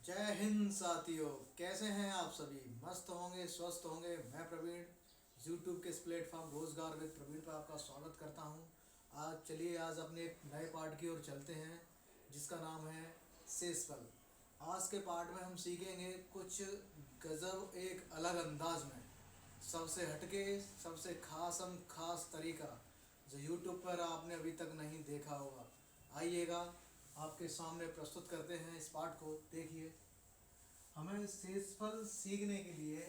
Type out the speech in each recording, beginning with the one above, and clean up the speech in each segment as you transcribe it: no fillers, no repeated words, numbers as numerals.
जय हिंद साथियों। कैसे हैं आप सभी? मस्त होंगे, स्वस्थ होंगे। मैं प्रवीण यूट्यूब के इस प्लेटफॉर्म रोजगार विद प्रवीण पर आपका स्वागत करता हूं। आज अपने एक नए पार्ट की ओर चलते हैं जिसका नाम है सेसफल। आज के पार्ट में हम सीखेंगे कुछ गजब एक अलग अंदाज में, सबसे हटके, सबसे खास तरीका जो यूट्यूब पर आपने अभी तक नहीं देखा होगा। आइएगा, आपके सामने प्रस्तुत करते हैं इस पाठ को। देखिए, हमें शेषफल सीखने के लिए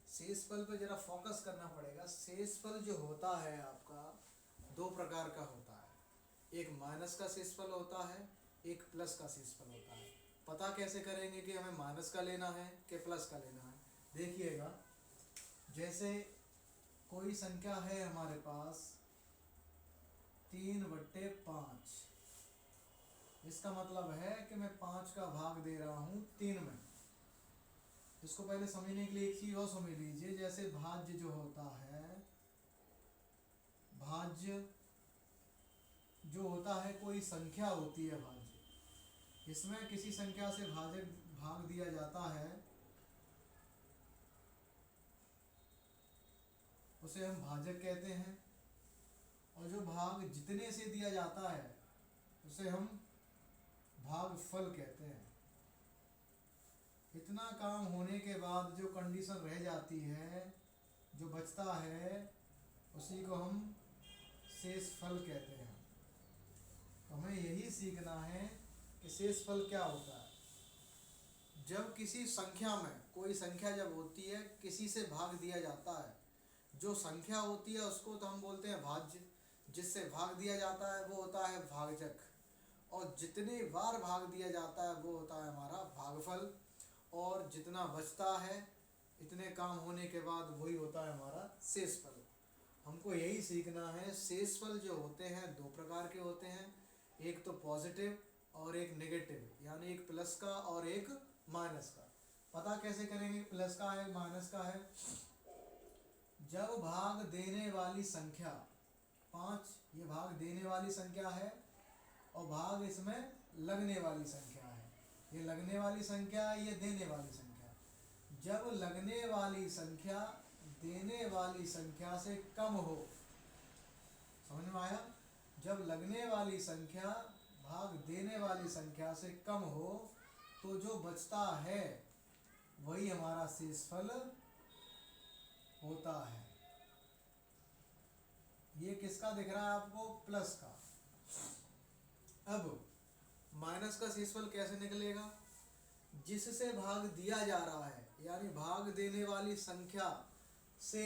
शेषफल पर जरा फोकस करना पड़ेगा। शेषफल जो होता है आपका दो प्रकार का होता है। एक माइनस का शेषफल होता है, एक प्लस का शेषफल होता है। पता कैसे करेंगे कि हमें माइनस का लेना है कि प्लस का लेना है? देखिएगा, जैसे कोई संख्या है हमारे पास 3/5। इसका मतलब है कि मैं 5 का भाग दे रहा हूँ 3 में। इसको पहले समझने के लिए एक चीज और समझ लीजिए। जैसे भाज्य जो होता है, भाज्य जो होता है कोई संख्या होती है भाज्य। इसमें किसी संख्या से भाग दिया जाता है, उसे हम भाजक कहते हैं। और जो भाग जितने से दिया जाता है उसे हम भागफल कहते हैं। इतना काम होने के बाद जो कंडीशन रह जाती है, जो बचता है, उसी को हम शेषफल कहते हैं। तो हमें यही सीखना है कि शेषफल क्या होता है। जब किसी संख्या में, कोई संख्या जब होती है, किसी से भाग दिया जाता है, जो संख्या होती है उसको तो हम बोलते हैं भाज्य। जिससे भाग दिया जाता है वो होता है भाजक। और जितने बार भाग दिया जाता है वो होता है हमारा भागफल। और जितना बचता है, इतने काम होने के बाद वही होता है हमारा शेषफल। हमको यही सीखना है। शेषफल जो होते हैं दो प्रकार के होते हैं, एक तो पॉजिटिव और एक नेगेटिव, यानी एक प्लस का और एक माइनस का। पता कैसे करेंगे प्लस का है माइनस का है? जब भाग देने वाली संख्या 5, ये भाग देने वाली संख्या है और भाग इसमें लगने वाली संख्या है। ये लगने वाली संख्या है, ये देने वाली संख्या। जब लगने वाली संख्या देने वाली संख्या से कम हो, समझ में आया? जब लगने वाली संख्या भाग देने वाली संख्या से कम हो तो जो बचता है वही हमारा शेषफल होता है। ये किसका दिख रहा है आपको? प्लस का। अब माइनस का शेषफल कैसे निकलेगा? जिससे भाग दिया जा रहा है, यानी भाग देने वाली संख्या से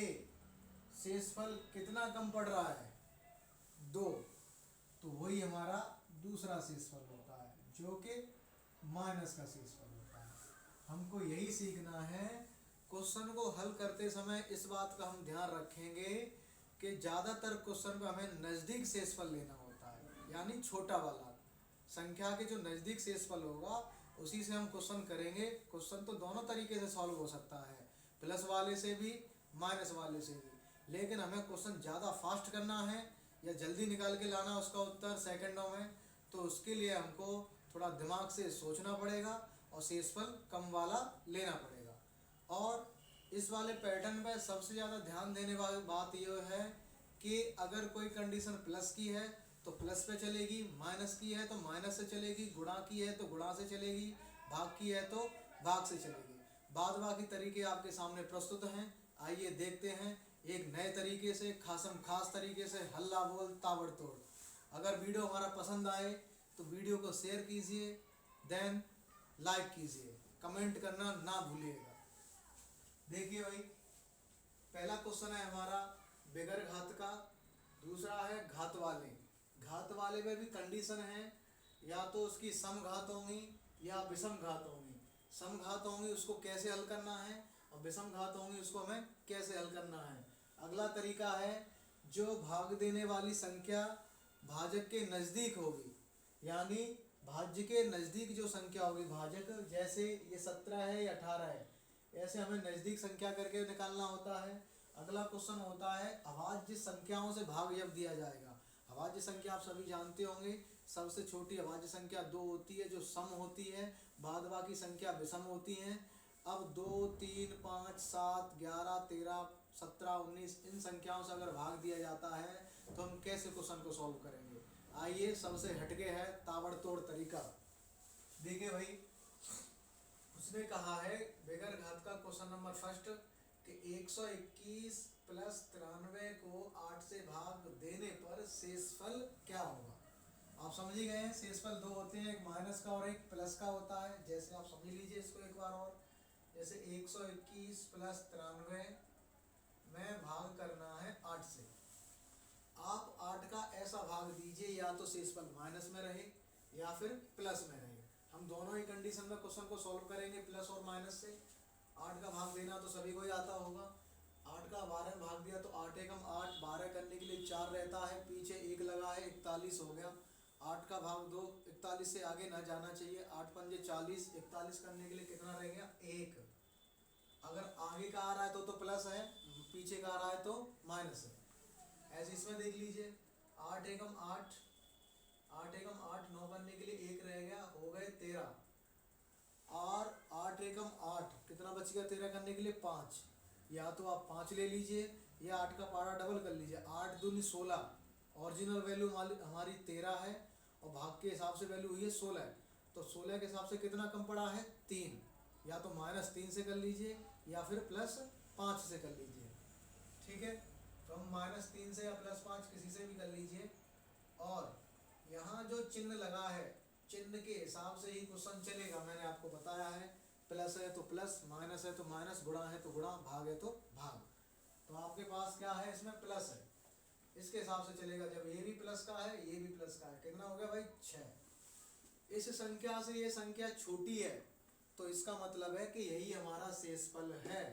शेषफल कितना कम पड़ रहा है? 2। तो वही हमारा दूसरा शेषफल होता है, जो कि माइनस का शेषफल होता है। हमको यही सीखना है। क्वेश्चन को हल करते समय इस बात का हम ध्यान रखेंगे कि ज़्यादातर क्वेश्चन में हमें नज़दीक शेषफल लेना होता है, यानी छोटा वाला संख्या के जो नज़दीक शेषफल होगा उसी से हम क्वेश्चन करेंगे। क्वेश्चन तो दोनों तरीके से सॉल्व हो सकता है, प्लस वाले से भी, माइनस वाले से भी। लेकिन हमें क्वेश्चन ज़्यादा फास्ट करना है या जल्दी निकाल के लाना उसका उत्तर सेकंडों में, तो उसके लिए हमको थोड़ा दिमाग से सोचना पड़ेगा और शेषफल कम वाला लेना पड़ेगा। और इस वाले पैटर्न पे सबसे ज़्यादा ध्यान देने वाली बात यह है कि अगर कोई कंडीशन प्लस की है तो प्लस पे चलेगी, माइनस की है तो माइनस से चलेगी, गुणा की है तो गुणा से चलेगी, भाग की है तो भाग से चलेगी। बाद बाकी तरीके आपके सामने प्रस्तुत हैं। आइए देखते हैं एक नए तरीके से, खास तरीके से, हल्ला बोल ताबड़तोड़। अगर वीडियो हमारा पसंद आए तो वीडियो को शेयर कीजिए, देन लाइक कीजिए, कमेंट करना ना भूलिएगा। देखिए भाई, पहला क्वेश्चन है हमारा बगैर घात का, दूसरा है घात वाले। घात वाले में भी कंडीशन है, या तो उसकी सम घात होंगी या विषम घात होंगी। सम घात होंगी उसको कैसे हल करना है, और विषम घात होंगी उसको हमें कैसे हल करना है। अगला तरीका है, जो भाग देने वाली संख्या भाजक के नज़दीक होगी, यानी भाज्य के नज़दीक जो संख्या होगी भाजक, जैसे ये 17 है या 18 है, ऐसे हमें नज़दीक संख्या करके निकालना होता है। अगला क्वेश्चन होता है अभाज्य संख्याओं से भाग जब दिया जाएगा। अभाज्य संख्या आप सभी जानते होंगे सबसे छोटी अभाज्य संख्या 2 होती है जो सम होती है, बाद बाकी संख्या विषम होती हैं। अब 2, 3, 5, 7, 11, 13, 17, 19 इन संख्याओं से अगर भाग दिया जाता है तो हम कैसे क्वेश्चन को सॉल्व करेंगे। आइए सबसे हटके है ताबड़तोड़ तरीका। देखिए भाई, उसने कहा है बेगर घात का क्वेश्चन नंबर फर्स्ट कि 121 प्लस 93 को 8 से भाग देने पर शेषफल क्या होगा। आप समझ ही गए हैं, शेषफल दो होते हैं, एक माइनस का और एक प्लस का होता है। जैसे आप समझ लीजिए इसको एक बार और, जैसे 121 प्लस 93 में भाग करना है 8 से। आप 8 का ऐसा भाग दीजिए या तो शेषफल माइनस में रहे या फिर प्लस में रहे। हम दोनों ही कंडीशन में क्वेश्चन को सॉल्व करेंगे प्लस और माइनस से। 8 का भाग देना तो सभी को ही आता होगा। 8 का 12 में भाग दिया तो 8 एकम 8, 12 करने के लिए 4 रहता है, पीछे 1 लगा है, 41 हो गया। 8 का भाग 2, 41 से आगे ना जाना चाहिए। 8 पंजे 40, 41 करने के लिए कितना रह गया 1। अगर आगे का आ रहा है तो प्लस है, पीछे का आ रहा है तो माइनस है। ऐसे इसमें देख लीजिए 8 एकम 8, 8 एकम 8, 9 करने के लिए 1 रह गया, हो गए 13। और 8 एकम 8 कितना बच गया 13 करने के लिए 5। या तो आप 5 ले लीजिए या 8 का पारा डबल कर लीजिए। 8 दूनी 16, ओरिजिनल वैल्यू हमारी 13 है और भाग के हिसाब से वैल्यू हुई है 16। तो 16 के हिसाब से कितना कम पड़ा है 3। या तो -3 से कर लीजिए या फिर +5 से कर लीजिए। ठीक है, तो हम -3 से या +5 किसी से भी कर लीजिए। और यहाँ जो चिन्ह लगा है, चिन्ह के हिसाब से ही क्वेश्चन चलेगा। मैंने आपको बताया है, प्लस है तो प्लस, माइनस है तो माइनस, गुणा है तो गुणा, भाग है तो भाग। तो आपके पास क्या है, इसमें प्लस है, इसके हिसाब से चलेगा। जब ये भी प्लस का है ये भी प्लस का है, कितना हो गया भाई 6। इस संख्या से ये संख्या छोटी है तो इसका मतलब है कि यही हमारा शेषफल है।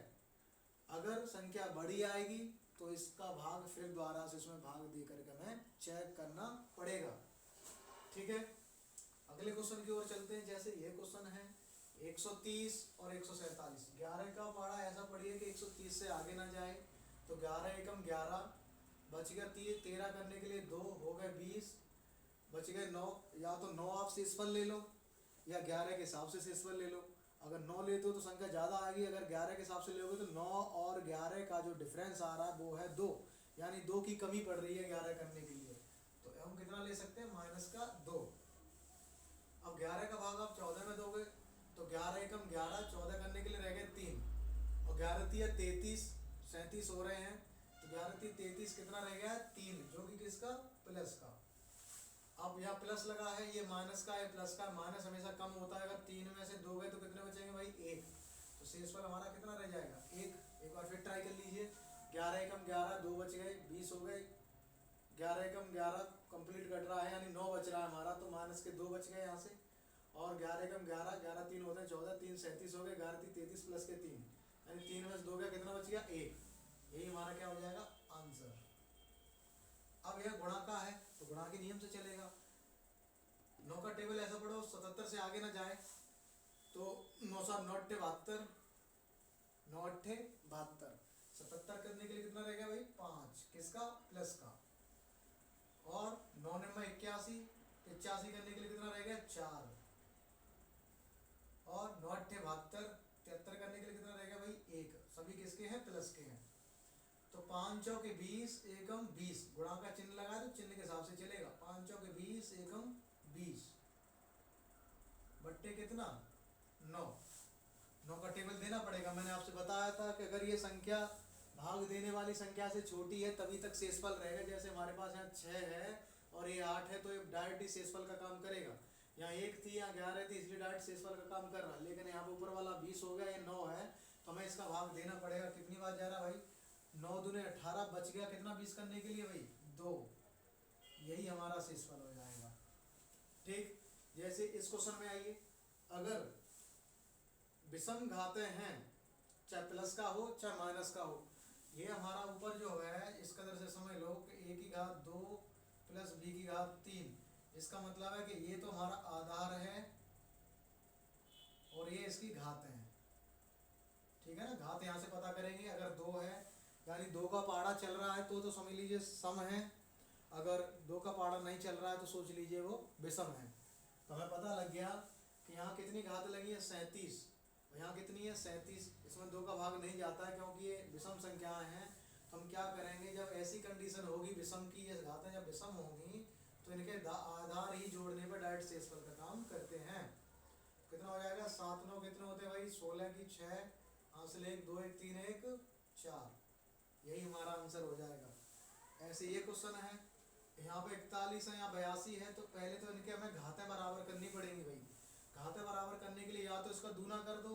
अगर संख्या बड़ी आएगी तो इसका भाग फिर दोबारा से इसमें भाग दे करके हमें चेक करना पड़ेगा। ठीक है, अगले क्वेश्चन की ओर चलते हैं। जैसे ये क्वेश्चन है 130 और 147। 11 का पारा ऐसा पढ़िए कि 130 से आगे ना जाए। तो 11 एकम 11, बच गया 13 करने के लिए 2, हो गए 20, बच गए 9। या तो 9 आप शेषफल ले लो या 11 के हिसाब से शेषफल ले लो। अगर 9 लेते हो तो संख्या ज़्यादा आएगी, अगर 11 के हिसाब से लोगे तो 9 और 11 का जो डिफरेंस आ रहा है वो है 2, यानी 2 की कमी पड़ रही है 11 करने के लिए। तो हम कितना ले सकते हैं -2। अब 11 का भाग आप 14 में दोगे तो 11 एकम 11, 14 करने के लिए रह गए 3 और 11 तिया 33, 37 हो रहे हैं। तो 11 तिया 33 कितना रह गया 3, जो कि किसका प्लस का। अब यहाँ प्लस लगा है, ये माइनस का है, प्लस का। माइनस हमेशा कम होता है, अगर 3 में से 2 गए तो कितने बचेंगे भाई 1। तो शेषफल हमारा कितना रह जाएगा 1। एक बार फिर ट्राई कर लीजिए। 11 एकम 11, 2 बच गए, 20 हो गए। 11 एकम 11 कंप्लीट कट रहा है, यानी 9 बच रहा है हमारा, तो माइनस के 2 बच गए यहाँ से। और 11 एकम 11, 11 3 होते हैं 14, 3 37 हो गए, 11 3 33 प्लस के 3, यानी 3 में से 2 गया, कितना बच गया 1। यही हमारा क्या हो जाएगा आंसर। अब यह गुणा का है तो गुणा के नियम से चलेगा। 9 का टेबल ऐसा पढ़ो 77 से आगे ना जाए। तो 9 7 9 8 72, 9 8 72, 77 करने के लिए कितना रह गया भाई 5, किसका प्लस का। और 9 9 81, 85 करने के लिए कितना रह गया 4। और 9 8 72, 73 करने के लिए कितना रह गया भाई 1, सभी किसके हैं प्लस के हैं। तो 5 चौके 20 एकम 20, गुणा का चिन्ह लगा तो चिन्ह के हिसाब से चलेगा। 5 चौके 20 एकम 20 बट्टे कितना 9। 9 का टेबल देना पड़ेगा। मैंने आपसे बताया था कि अगर ये संख्या भाग देने वाली संख्या से छोटी है तभी तक शेषफल रहेगा। जैसे हमारे पास यहाँ 6 है और ये 8 है, तो ये डायरेक्ट ही शेषफल का काम करेगा। यहाँ 1 थी, यहाँ 11 थी, इसलिए डायरेक्ट शेषफल का काम कर रहा है। लेकिन यहाँ ऊपर वाला 20 हो गया, ये 9 है, तो हमें इसका भाग देना पड़ेगा। कितनी बार जा रहा भाई 9 दूने 18, बच गया कितना 20 करने के लिए भाई 2। यही हमारा शेषफल हो जाएगा। ठीक, जैसे इस क्वेश्चन में आइए, अगर विषम घातें हैं, चाहे प्लस का हो चाहे माइनस का हो, ये हमारा ऊपर जो है इस कदर से समझ लो कि a की घात 2 प्लस b की घात 3। इसका मतलब है कि ये तो हमारा आधार है और ये इसकी घात है। ठीक है ना, घात यहाँ से पता करेंगे। अगर 2 है यानी 2 का पहाड़ा चल रहा है तो समझ लीजिए सम है। अगर 2 का पाड़ा नहीं चल रहा है तो सोच लीजिए वो विषम है। तो हमें पता लग गया कि यहाँ कितनी घात लगी है 37, और यहाँ कितनी है 37। इसमें 2 का भाग नहीं जाता है क्योंकि ये विषम संख्याएं हैं। तो हम क्या करेंगे, जब ऐसी कंडीशन होगी विषम की, ये घातें जब विषम होंगी तो इनके आधार ही जोड़ने पर डायरेक्ट शेषफल का काम करते हैं। कितना हो जाएगा 7 9 कितने होते हैं भाई 16 की 6, हासिल 1 2 1 3 1 4, यही हमारा आंसर हो जाएगा। ऐसे ये क्वेश्चन है, यहाँ पे 41 है, यहाँ 82 है, तो पहले तो इनके हमें घातें बराबर करनी पड़ेंगी भाई। घातें बराबर करने के लिए या तो इसका दूना कर दो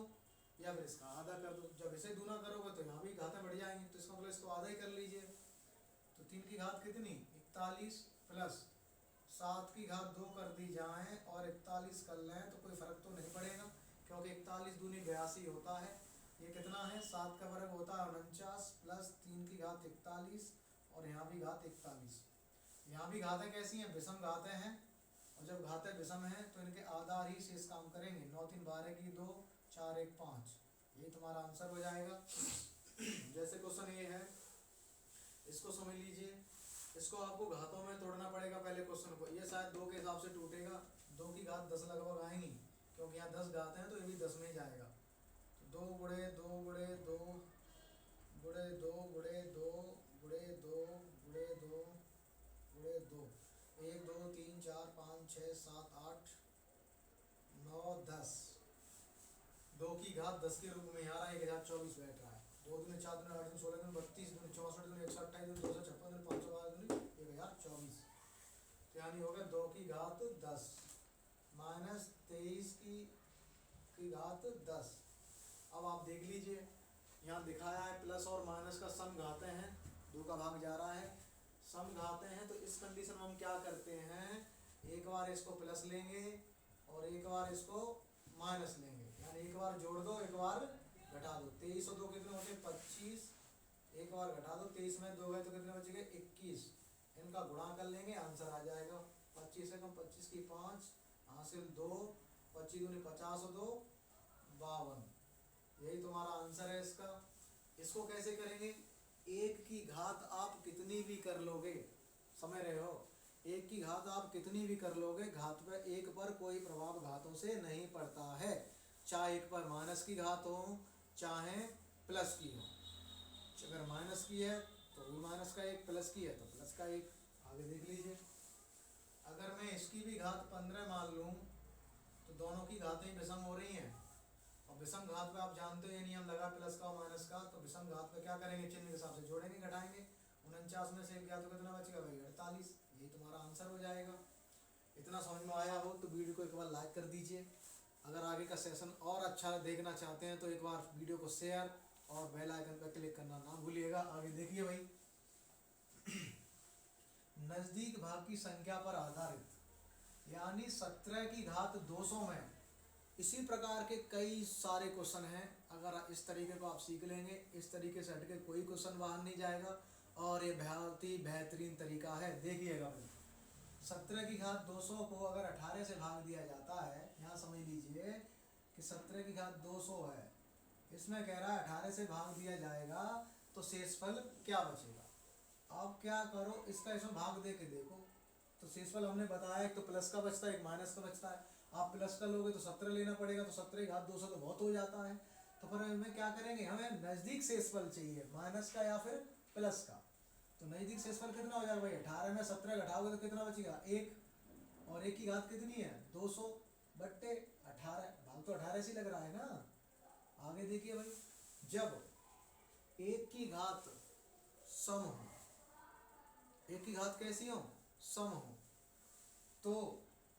या फिर इसका आधा कर दो। जब इसे दूना करोगे तो यहाँ भी घातें बढ़ जाएंगी, तो इसका मतलब इसको आधा ही कर लीजिए। तो 3 की घात कितनी 41 प्लस 7 की घात 2 कर दी जाए और 41 कर लें तो कोई फर्क तो नहीं पड़ेगा, क्योंकि 41 दूनी 82 होता है। ये कितना है 7 का वर्ग होता है 49 प्लस 3 की घात 41 और यहाँ भी घात 41। यहाँ भी घातें कैसी हैं, विषम घातें हैं, और जब घातें विषम हैं तो इनके आधार ही शेष काम करेंगे। 9 3 12 की 2 4 1 5, ये तुम्हारा आंसर हो जाएगा। जैसे क्वेश्चन ये है, इसको समझ लीजिए। इसको आपको घातों में तोड़ना पड़ेगा पहले क्वेश्चन को। ये शायद 2 के हिसाब से टूटेगा, 2 की घात 10 लगभग आएंगी, क्योंकि यहाँ 10 घात हैं तो ये भी 10 में ही जाएगा। तो 2 गुणे 2 गुणे 2 गुणे 2 गुणे 2 गुणे 2 गुणे 2 गुणे 2, 1 2 3 4 5 6 7 8 9 10, 2 की घात 10 के रूप में यहाँ 1024 बैठ रहा है। 2 दूनी 4 दूनी 8 दूनी 16 दूनी 32 दूनी 64 दूनी 128 दूनी 256 दूनी 512 दूनी 1024, तो यानी हो गया 2 की घात 10 माइनस 23 की घात 10। अब आप देख लीजिए, यहाँ दिखाया है प्लस और माइनस का सम घाते हैं, 2 का भाग जा रहा है, सम घाते हैं। तो इस कंडीशन में हम क्या करते हैं, एक बार इसको प्लस लेंगे और एक बार इसको माइनस लेंगे, यानी एक बार जोड़ दो एक बार घटा दो। 23 और 2 कितने होते हैं 25, एक बार घटा दो, 23 में 2 गए तो कितने बच गए 21, इनका गुणा कर लेंगे आंसर आ जाएगा। 25 से कम 25 की 5 हासिल 2, 25 दूनी 50 और 2 52, यही तुम्हारा आंसर है इसका। इसको कैसे करेंगे, 1 की घात आप कितनी भी कर लोगे, समझ रहे हो, 1 की घात आप कितनी भी कर लोगे, घात पे 1 पर कोई प्रभाव घातों से नहीं पड़ता है, चाहे 1 पर माइनस की घात हो चाहे प्लस की हो। अगर माइनस की है तो भी माइनस का 1, प्लस की है तो प्लस का 1। आगे देख लीजिए, अगर मैं इसकी भी घात 15 मान लूँ तो दोनों की घातें विषम हो रही हैं, और विषम घात पे आप जानते हो ये नियम लगा प्लस का और माइनस का। तो विषम घात पे क्या करेंगे, चिन्ह के हिसाब से जोड़ेंगे घटाएंगे। 49 में से 1 गया तो कितना बचेगा भाई 48, यही तुम्हारा आंसर हो जाएगा। इतना समझ में आया हो तो वीडियो को एक बार लाइक कर दीजिए। अगर आगे का सेशन और अच्छा देखना चाहते हैं तो एक बार वीडियो को शेयर और बेल आइकन पर क्लिक करना ना भूलिएगा। आगे देखिए भाई, नजदीक भाग की संख्या पर आधारित, यानी 17 की घात 200 में इसी प्रकार के कई सारे क्वेश्चन हैं। अगर इस तरीके को आप सीख लेंगे, इस तरीके से हटके कोई क्वेश्चन बाहर नहीं जाएगा, और ये बहुत ही बेहतरीन तरीका है। देखिएगा भाई, 17 की घात 200 को अगर 18 से भाग दिया जाता है, यहाँ समझ लीजिए कि 17 की घात 200 है, इसमें कह रहा है 18 से भाग दिया जाएगा तो शेषफल क्या बचेगा। आप क्या करो, इसका इसमें भाग दे के देखो, तो शेषफल हमने बताया एक तो प्लस का बचता है एक माइनस का बचता है। आप प्लस का लोगे तो 17 लेना पड़ेगा, तो 17 की घात 200 तो बहुत हो जाता है। तो फिर हमें क्या करेंगे, हमें नज़दीक शेषफल चाहिए, माइनस का या फिर प्लस का। तो नज़दीक शेषफल कितना हो जाएगा भाई, 18 में 17 घटाओगे तो कितना बचेगा 1, और 1 की घात कितनी है 200 बट्टे 18, भाग तो 18 से लग रहा है ना। आगे देखिए भाई, जब 1 की घात सम हो, 1 की घात कैसी हो सम हो, तो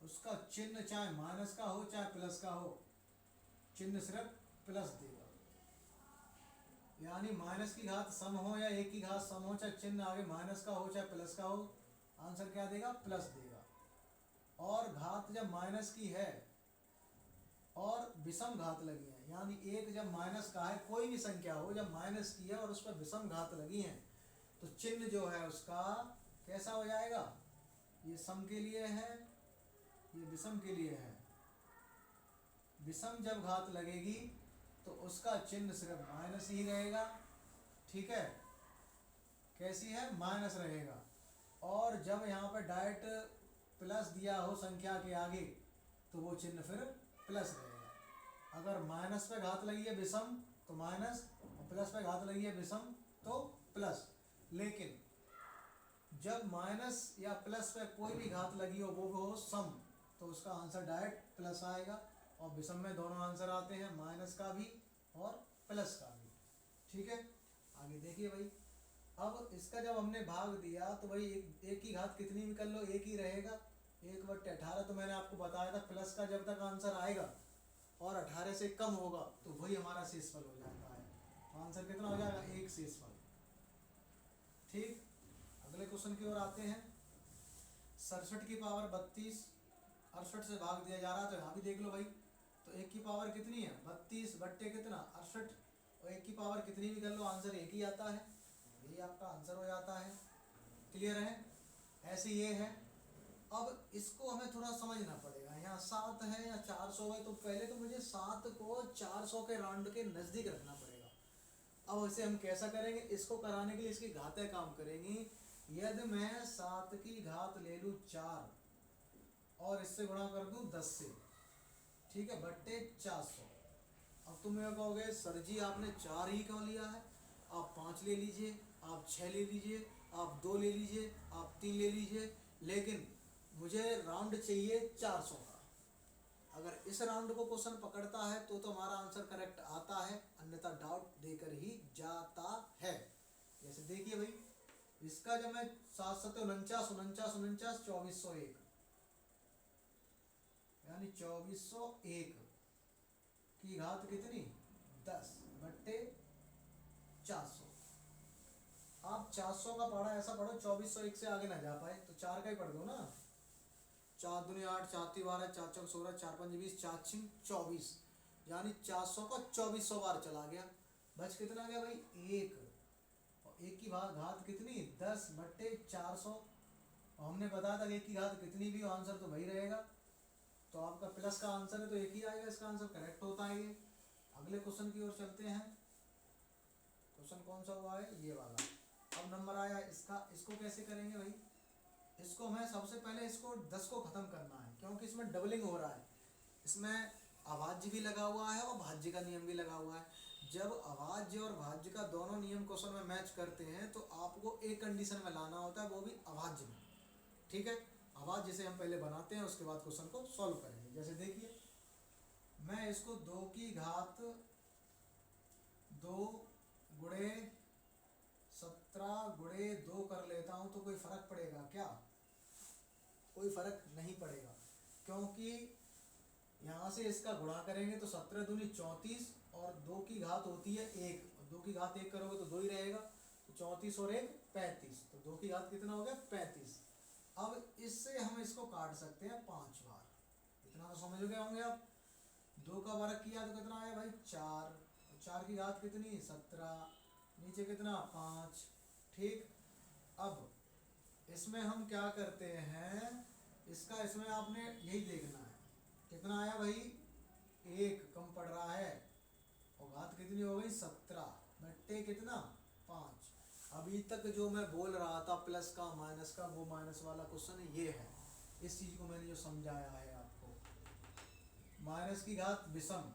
उसका चिन्ह चाहे माइनस का हो चाहे प्लस का हो, चिन्ह सिर्फ प्लस देगा। यानी माइनस की घात सम हो या 1 की घात सम हो, चाहे चिन्ह आगे माइनस का हो चाहे प्लस का हो, आंसर क्या देगा प्लस देगा। और घात जब माइनस की है और विषम घात लगी है, यानी 1 जब माइनस का है, कोई भी संख्या हो जब माइनस की है और उस पर विषम घात लगी है, तो चिन्ह जो है उसका कैसा हो जाएगा, ये सम के लिए है ये विषम के लिए है। विषम जब घात लगेगी तो उसका चिन्ह सिर्फ माइनस ही रहेगा, ठीक है, कैसी है माइनस रहेगा। और जब यहाँ पे डायरेक्ट प्लस दिया हो संख्या के आगे तो वो चिन्ह फिर प्लस रहेगा। अगर माइनस पे घात लगी है विषम तो माइनस, और प्लस पे घात लगी है विषम तो प्लस। लेकिन जब माइनस या प्लस पे कोई भी घात लगी हो वो हो सम, तो उसका आंसर डायरेक्ट प्लस आएगा। और विषम में दोनों आंसर आते हैं, माइनस का भी और प्लस का भी। ठीक है, आगे देखिए भाई। अब इसका जब हमने भाग दिया तो भाई एक की घात कितनी भी कर लो एक ही रहेगा, 1/18। तो मैंने आपको बताया था प्लस का जब तक आंसर आएगा और 18 से कम होगा तो वही हमारा शेषफल हो जाता है। तो आंसर कितना हो जाएगा, 1 शेषफल। ठीक, अगले क्वेश्चन की ओर आते हैं। 67 की पावर 32 68 से भाग दिया जा रहा है, तो यहाँ भी देख लो भाई। तो 1 की पावर कितनी है, 32 बट्टे कितना 68, और 1 की पावर कितनी भी कर लो आंसर एक ही आता है, यही आपका आंसर हो जाता है। क्लियर है, ऐसे ये है। अब इसको हमें थोड़ा समझना पड़ेगा, यहाँ 7 है या 400 है, तो पहले तो मुझे 7 को 400 के राउंड के नज़दीक रखना पड़ेगा। अब इसे हम कैसा करेंगे, इसको कराने के लिए इसकी घातें काम करेंगी। यदि मैं 7 की घात ले लूँ 4 और इससे गुणा कर दूँ 10 से, ठीक है, बट्टे 400। अब तुम ये कहोगे सर जी आपने 4 ही क्यों लिया है, आप 5 ले लीजिए, आप 6 ले लीजिए, आप 2 ले लीजिए, आप 3 ले लीजिए, लेकिन मुझे राउंड चाहिए 400 का। अगर इस राउंड को क्वेश्चन पकड़ता है तो हमारा आंसर करेक्ट आता है, अन्यथा डाउट देकर ही जाता है। जैसे देखिए भाई, इसका जब मैं 7 7 49 49 49 2401 यानी 2401 की घात कितनी 10 बट्टे 400। आप 400 का पढ़ा ऐसा पढ़ो 2401 से आगे ना जा पाए, तो 4 का ही पढ़ दो ना। 4 दूनी 8, 4 तीन 12, 4 चौक 16, 4 पंज 20, 4 छिंग 24, यानी 400 का 2400 बार चला गया। बच कितना गया भाई 1, और 1 की घात कितनी 10 बट्टे 400। और हमने बताया था कि 1 की घात कितनी भी हो आंसर तो वही रहेगा। तो आपका प्लस का आंसर है तो 1 ही आएगा, इसका आंसर करेक्ट होता है ये। अगले क्वेश्चन की ओर चलते हैं। क्वेश्चन कौन सा हुआ है, ये वाला। अब नंबर आया इसका, इसको कैसे करेंगे भाई, इसको हमें सबसे पहले इसको 10 को खत्म करना है, क्योंकि इसमें डबलिंग हो रहा है। इसमें अभाज्य भी लगा हुआ है और भाज्य का नियम भी लगा हुआ है। जब अभाज्य और भाज्य का दोनों नियम क्वेश्चन में मैच करते हैं तो आपको एक कंडीशन में लाना होता है, वो भी अभाज्य में। ठीक है, अभाज्य से हम पहले बनाते हैं, उसके बाद क्वेश्चन को सॉल्व करेंगे। जैसे देखिए, मैं इसको 2 की घात 2 गुणे 17 गुणे 2 कर लेता हूं तो कोई फर्क पड़ेगा क्या, कोई फर्क नहीं पड़ेगा, क्योंकि यहाँ से इसका गुणा करेंगे तो 17 दूनी 34 और 2 की घात होती है 1, और 2 की घात 1 करोगे तो 2 ही रहेगा, तो 34 और 1 35, तो 2 की घात कितना हो गया 35। अब इससे हम इसको काट सकते हैं 5 बार, इतना तो समझ गए होंगे आप। 2 का वर्ग किया तो कितना आया भाई 4, 4 की घात कितनी 17, नीचे कितना 5। ठीक, अब इसमें हम क्या करते हैं, इसका इसमें आपने यही देखना है कितना आया भाई, 1 कम पड़ रहा है, और घात कितनी हो गई 17 बट्टे कितना 5। अभी तक जो मैं बोल रहा था प्लस का माइनस का, वो माइनस वाला क्वेश्चन ये है। इस चीज को मैंने जो समझाया है आपको, माइनस की घात विषम,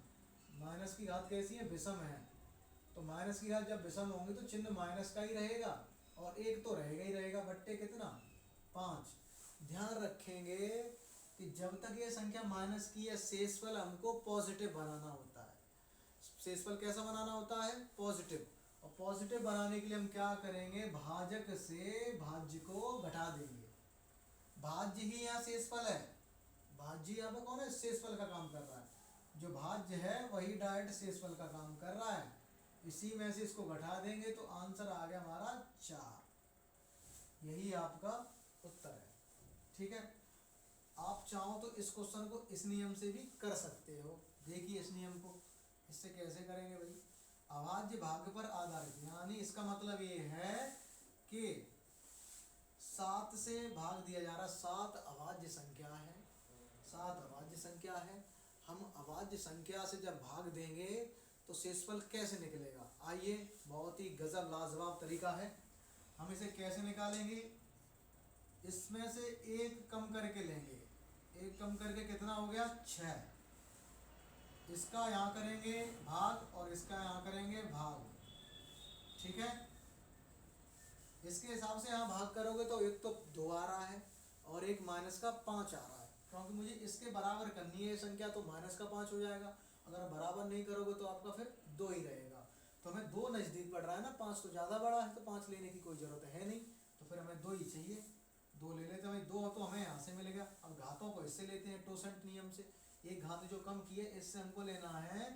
माइनस की घात कैसी है विषम है, तो माइनस की घात जब विषम होंगी तो चिन्ह माइनस का ही रहेगा और 1 तो रहेगा ही रहेगा, बट्टे कितना 5। ध्यान रखेंगे कि जब तक ये संख्या माइनस की है, शेषफल हमको पॉजिटिव बनाना होता है। शेषफल कैसा बनाना होता है, पॉजिटिव। और पॉजिटिव बनाने के लिए हम क्या करेंगे, भाजक से भाज्य को घटा देंगे। भाज्य ही यहाँ शेषफल है, भाज्य यहाँ पर कौन है, शेषफल का काम कर रहा है। जो भाज्य है वही डायरेक्ट शेषफल का काम कर रहा है, इसी में से इसको घटा देंगे तो आंसर आ गया हमारा 4। यही आपका उत्तर है। ठीक है, आप चाहो तो इस क्वेश्चन को इस नियम से भी कर सकते हो। देखिए इस नियम को, इससे कैसे करेंगे भाई, अभाज्य भाग पर आधारित, यानी इसका मतलब ये है कि 7 से भाग दिया जा रहा, 7 अभाज्य संख्या है, 7 अभाज्य संख्या है। हम अभाज्य संख्या से जब भाग देंगे तो शेषफल कैसे निकलेगा, आइए बहुत ही गजब लाजवाब तरीका है। हम इसे कैसे निकालेंगे, इसमें से एक कम करके लेंगे, एक कम करके कितना हो गया 6, इसका यहाँ करेंगे भाग और इसका यहाँ करेंगे भाग, ठीक है। इसके हिसाब से यहाँ भाग करोगे तो एक तो 2 आ रहा है और एक माइनस का 5 आ रहा है, क्योंकि मुझे इसके बराबर करनी है ये संख्या, तो माइनस का 5 हो जाएगा। अगर बराबर नहीं करोगे तो आपका फिर 2 ही रहेगा। तो हमें 2 नज़दीक पड़ रहा है ना, 5 तो ज़्यादा बड़ा है, तो 5 लेने की कोई ज़रूरत है नहीं, तो फिर हमें 2 ही चाहिए। 2 ले लेते हैं भाई, 2 तो हमें यहाँ से मिलेगा। अब घातों को इससे लेते हैं टोसेंट नियम से, एक घात जो कम की है इससे हमको लेना है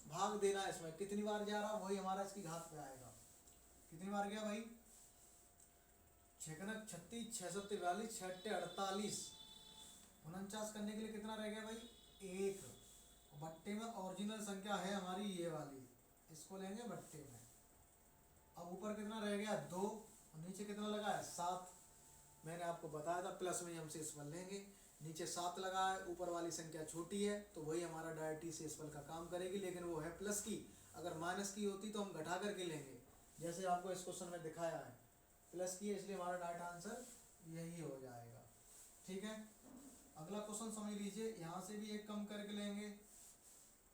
भाग देना है, इसमें कितनी बार जा रहा वही हमारा इसकी घात पे आएगा। कितनी बार गया भाई, 6 36, 6 7 42, 6 8 48, 49 करने के लिए कितना रह गया भाई 1। बट्टे में ओरिजिनल संख्या है हमारी ये वाली, इसको लेंगे बट्टे में। अब ऊपर कितना रह गया 2 और नीचे कितना लगा है 7। मैंने आपको बताया था प्लस में हम शेषफल लेंगे, नीचे 7 लगा है, ऊपर वाली संख्या छोटी है तो वही हमारा डायरेक्टली शेषफल का काम करेगी, लेकिन वो है प्लस की। अगर माइनस की होती तो हम घटा करके लेंगे, जैसे आपको इस क्वेश्चन में दिखाया है प्लस की है, इसलिए हमारा डायरेक्ट आंसर यही हो जाएगा, ठीक है। अगला क्वेश्चन समझ लीजिए, यहाँ से भी एक कम करके लेंगे,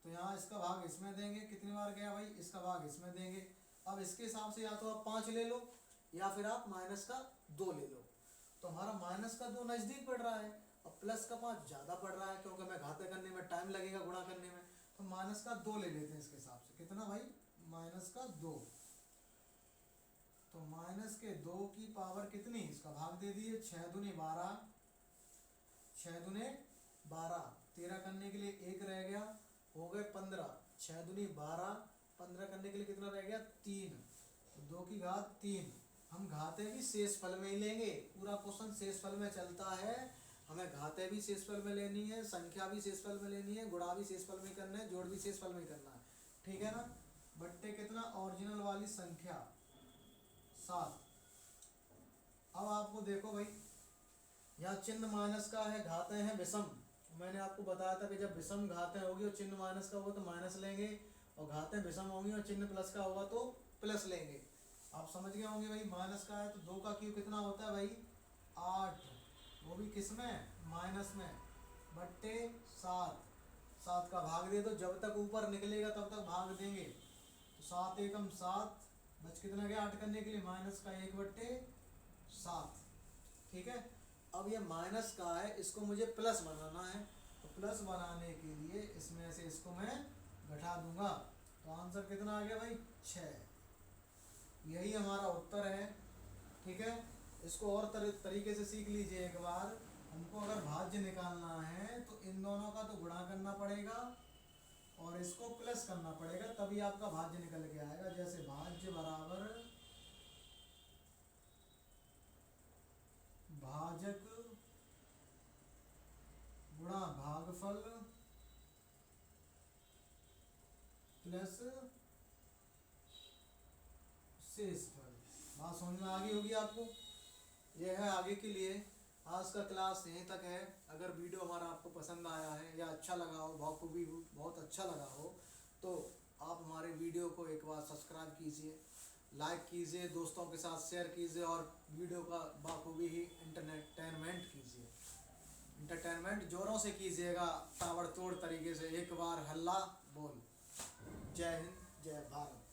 तो यहाँ इसका भाग इसमें देंगे, कितनी बार गया भाई इसका भाग इसमें देंगे। अब इसके हिसाब से या तो आप 5 ले लो या फिर आप माइनस का 2 ले लो, तो हमारा माइनस का 2 नज़दीक पड़ रहा है और प्लस का 5 ज़्यादा पड़ रहा है, क्योंकि हमें घाते करने में टाइम लगेगा गुणा करने में, तो माइनस का 2 ले लेते हैं इसके हिसाब से। कितना भाई माइनस का 2, तो माइनस के 2 की पावर कितनी, इसका भाग दे दिए, 6 दूनी 12, 6 दूने 12, 13 करने के लिए 1 रह गया, हो गए 15, 6 दूनी 12, 15 करने के लिए कितना रह गया 3, तो 2 की घात 3। हम घाते भी शेषफल में ही लेंगे, पूरा क्वेश्चन शेषफल में चलता है, हमें घाते भी शेषफल में लेनी है, संख्या भी शेषफल में लेनी है, गुणा भी शेषफल में करना है, जोड़ भी शेषफल में करना है, ठीक है ना। बट्टे कितना ओरिजिनल वाली संख्या 7। अब आपको देखो भाई, यहाँ चिन्ह माइनस का है, घाते हैं विषम। मैंने आपको बताया था कि जब विषम घातें होगी और चिन्ह माइनस का होगा तो माइनस लेंगे, और घातें विषम होंगी और चिन्ह प्लस का होगा तो प्लस लेंगे। आप समझ गए होंगे भाई, माइनस का है तो 2 का क्यूब कितना होता है भाई 8, वो भी किस में माइनस में, बट्टे 7। 7 का भाग दे दो, जब तक ऊपर निकलेगा तब तक भाग देंगे, तो 7 एकम 7, बच कितना गया 8 करने के लिए माइनस का 1/7, ठीक है। अब ये माइनस का है, इसको मुझे प्लस बनाना है, तो प्लस बनाने के लिए इसमें से इसको मैं घटा दूंगा, तो आंसर कितना आ गया भाई 6। यही हमारा उत्तर है, ठीक है। इसको और तरीके से सीख लीजिए एक बार। हमको अगर भाज्य निकालना है तो इन दोनों का तो गुणा करना पड़ेगा और इसको प्लस करना पड़ेगा, तभी आपका भाज्य निकल के आएगा। जैसे भाज्य बराबर भाजक गुणा भागफल प्लस शेषफल। बात समझ में आ गई होगी आपको। यह है आगे के लिए, आज का क्लास यहीं तक है। अगर वीडियो हमारा आपको पसंद आया है या अच्छा लगा हो, बखूबी बहुत अच्छा लगा हो, तो आप हमारे वीडियो को एक बार सब्सक्राइब कीजिए, लाइक कीजिए, दोस्तों के साथ शेयर कीजिए और वीडियो का बखूबी ही इंटरटेनमेंट कीजिए। इंटरटेनमेंट जोरों से कीजिएगा, ताबड़तोड़ तरीके से, एक बार हल्ला बोल। जय हिंद, जय भारत।